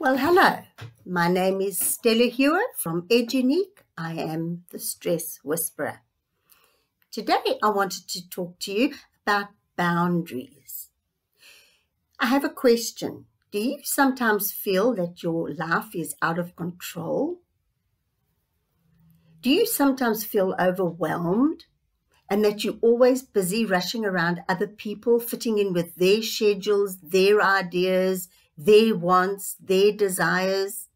Well, hello. My name is Stella Hewer from EdUnique. I am the Stress Whisperer. Today, I wanted to talk to you about boundaries. I have a question. Do you sometimes feel that your life is out of control? Do you sometimes feel overwhelmed and that you're always busy rushing around other people, fitting in with their schedules, their ideas, their wants, their desires,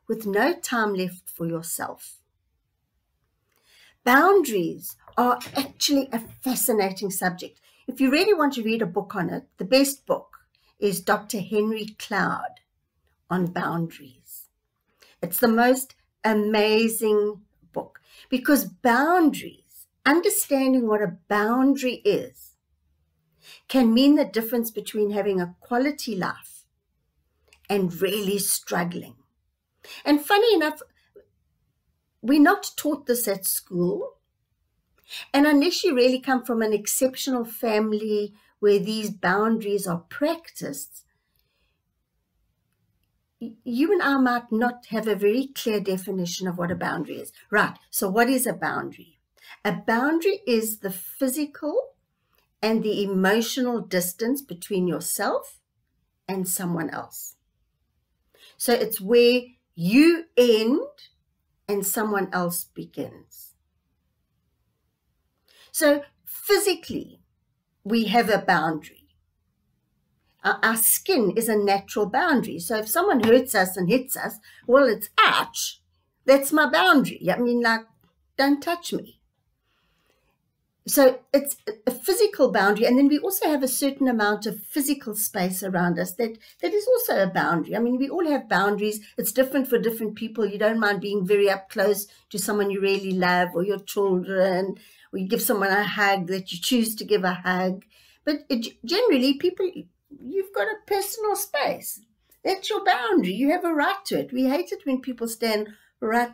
with no time left for yourself? Boundaries are actually a fascinating subject. If you really want to read a book on it, the best book is Dr. Henry Cloud on boundaries. It's the most amazing book because boundaries, understanding what a boundary is, can mean the difference between having a quality life and really struggling. And funny enough, we're not taught this at school. And unless you really come from an exceptional family where these boundaries are practiced, you and I might not have a very clear definition of what a boundary is. Right, so what is a boundary? A boundary is the physical and the emotional distance between yourself and someone else. So it's where you end and someone else begins. So physically, we have a boundary. Our skin is a natural boundary. So if someone hurts us and hits us, well, it's ouch. That's my boundary. I mean, like, don't touch me. So it's a physical boundary. And then we also have a certain amount of physical space around us that is also a boundary. I mean, we all have boundaries. It's different for different people. You don't mind being very up close to someone you really love, or your children, or you give someone a hug that you choose to give a hug. But generally, you've got a personal space. That's your boundary. You have a right to it. We hate it when people stand right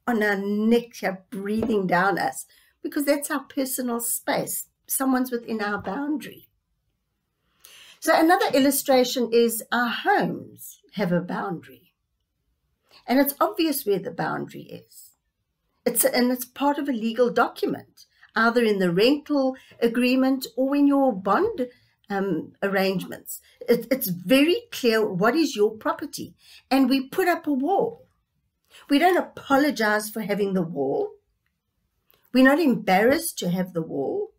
on our neck here, breathing down us, because that's our personal space. Someone's within our boundary. So another illustration is our homes have a boundary. And it's obvious where the boundary is. It's part of a legal document, either in the rental agreement or in your bond arrangements. It's very clear what is your property. And we put up a wall. We don't apologize for having the wall. We're not embarrassed to have the wall,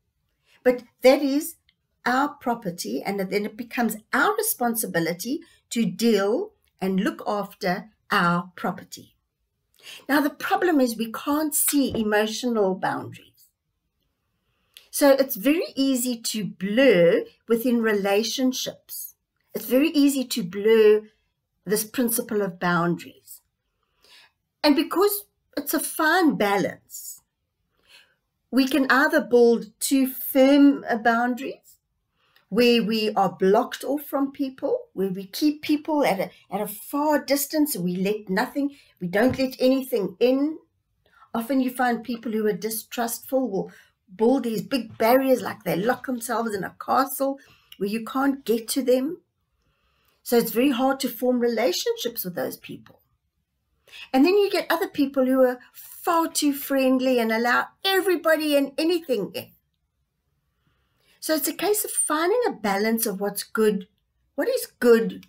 but that is our property, and then it becomes our responsibility to deal and look after our property. Now, the problem is we can't see emotional boundaries. So it's very easy to blur within relationships. It's very easy to blur this principle of boundaries. And because it's a fine balance, we can either build too firm boundaries, where we are blocked off from people, where we keep people at a far distance, and we don't let anything in. Often you find people who are distrustful will build these big barriers, like they lock themselves in a castle where you can't get to them. So it's very hard to form relationships with those people. And then you get other people who are far too friendly and allow everybody and anything in. So it's a case of finding a balance of what is good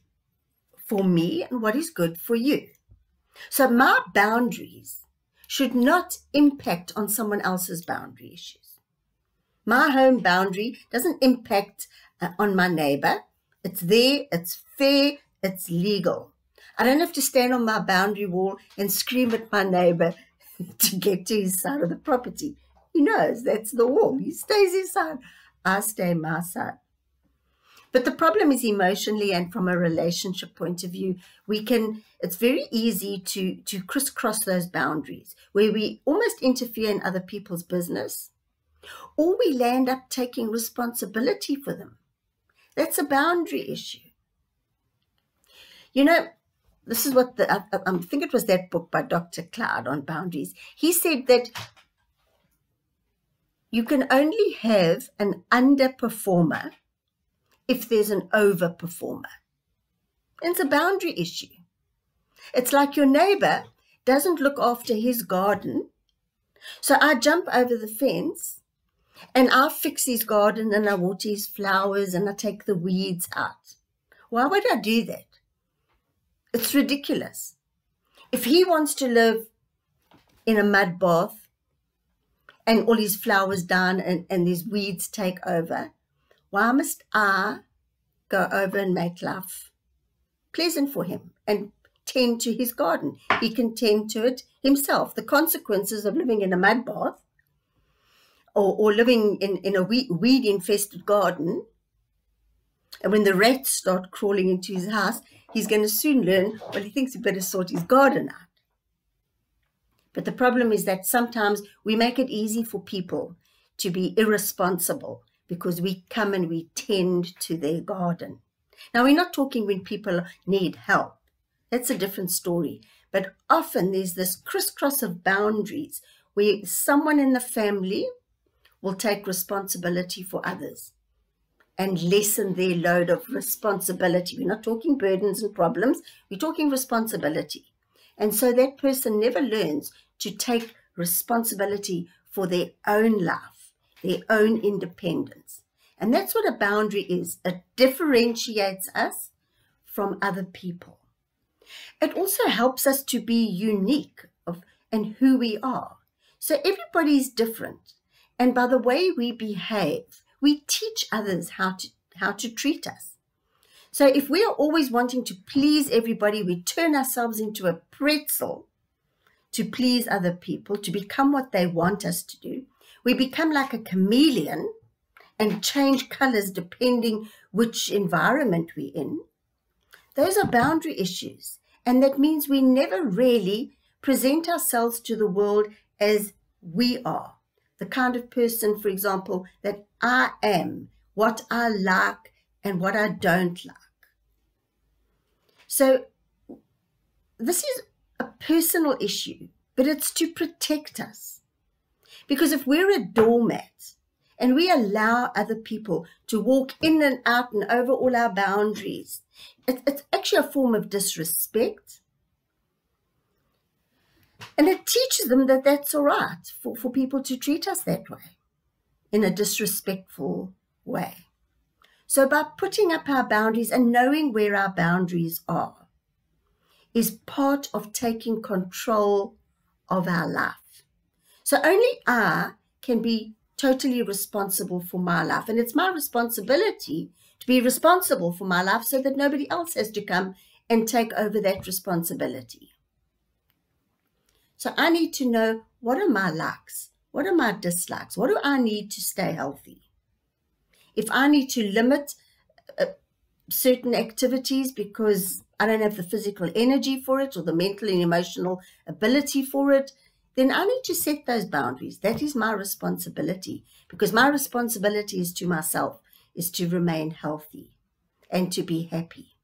for me and what is good for you. So my boundaries should not impact on someone else's boundary issues. My home boundary doesn't impact on my neighbor. It's there, it's fair, it's legal. I don't have to stand on my boundary wall and scream at my neighbor to get to his side of the property. He knows that's the wall. He stays his side. I stay my side. But the problem is emotionally and from a relationship point of view, it's very easy to crisscross those boundaries where we almost interfere in other people's business, or we land up taking responsibility for them. That's a boundary issue. You know, this is what I think it was that book by Dr. Cloud on boundaries. He said that you can only have an underperformer if there's an overperformer. It's a boundary issue. It's like your neighbor doesn't look after his garden, so I jump over the fence and I fix his garden and I water his flowers and I take the weeds out. Why would I do that? It's ridiculous. If he wants to live in a mud bath and all his flowers down and his weeds take over, why must I go over and make life pleasant for him and tend to his garden? He can tend to it himself. The consequences of living in a mud bath or living in a weed-infested garden, and when the rats start crawling into his house, he's going to soon learn, well, he thinks he better sort his garden out. But the problem is that sometimes we make it easy for people to be irresponsible because we come and we tend to their garden. Now, we're not talking when people need help. That's a different story. But often there's this crisscross of boundaries where someone in the family will take responsibility for others and lessen their load of responsibility. We're not talking burdens and problems. We're talking responsibility. And so that person never learns to take responsibility for their own life, their own independence. And that's what a boundary is. It differentiates us from other people. It also helps us to be unique in who we are. So everybody's different. And by the way we behave, we teach others how to treat us. So if we are always wanting to please everybody, we turn ourselves into a pretzel to please other people, to become what they want us to do. We become like a chameleon and change colors depending which environment we're in. Those are boundary issues. And that means we never really present ourselves to the world as we are. The kind of person, for example, that I am, what I like and what I don't like. So this is a personal issue, but it's to protect us. Because if we're a doormat and we allow other people to walk in and out and over all our boundaries, it's actually a form of disrespect. And it teaches them that that's all right for people to treat us that way, in a disrespectful way. So by putting up our boundaries and knowing where our boundaries are is part of taking control of our life. So only I can be totally responsible for my life. And it's my responsibility to be responsible for my life so that nobody else has to come and take over that responsibility. So I need to know, what are my likes? What are my dislikes? What do I need to stay healthy? If I need to limit certain activities because I don't have the physical energy for it or the mental and emotional ability for it, then I need to set those boundaries. That is my responsibility, because my responsibility is to myself, is to remain healthy and to be happy.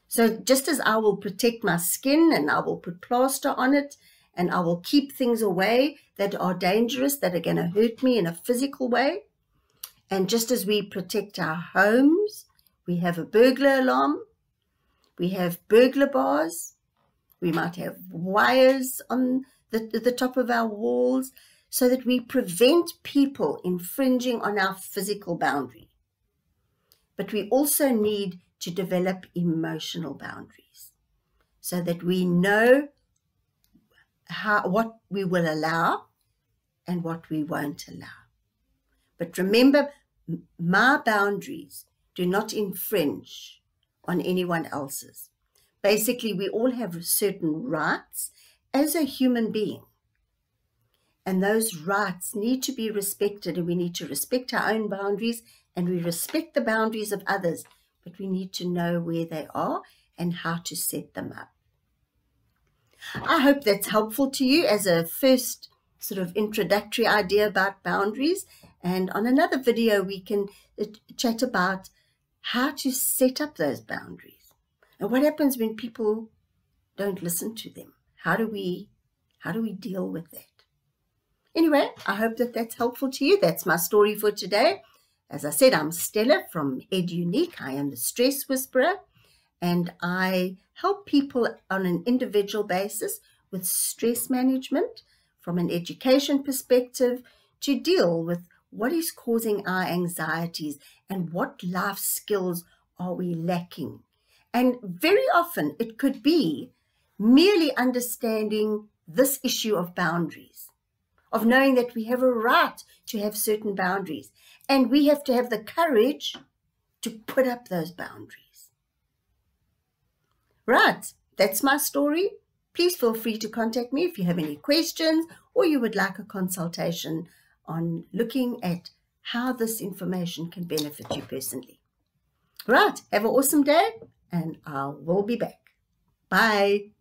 So just as I will protect my skin and I will put plaster on it and I will keep things away that are dangerous, that are going to hurt me in a physical way, and just as we protect our homes, we have a burglar alarm, we have burglar bars, we might have wires on the top of our walls so that we prevent people infringing on our physical boundary. But we also need to develop emotional boundaries so that we know what we will allow and what we won't allow. But remember, my boundaries do not infringe on anyone else's. Basically, we all have certain rights as a human being. And those rights need to be respected, and we need to respect our own boundaries, and we respect the boundaries of others, but we need to know where they are and how to set them up. I hope that's helpful to you as a first sort of introductory idea about boundaries. And on another video, we can chat about how to set up those boundaries and what happens when people don't listen to them. How do we deal with that? Anyway, I hope that that's helpful to you. That's my story for today. As I said, I'm Stella from Ed Unique. I am the Stress Whisperer. and I help people on an individual basis with stress management from an education perspective to deal with what is causing our anxieties and what life skills are we lacking. And very often it could be merely understanding this issue of boundaries, of knowing that we have a right to have certain boundaries, and we have to have the courage to put up those boundaries. Right, that's my story. Please feel free to contact me if you have any questions or you would like a consultation on looking at how this information can benefit you personally. Right, have an awesome day, and I will be back. Bye.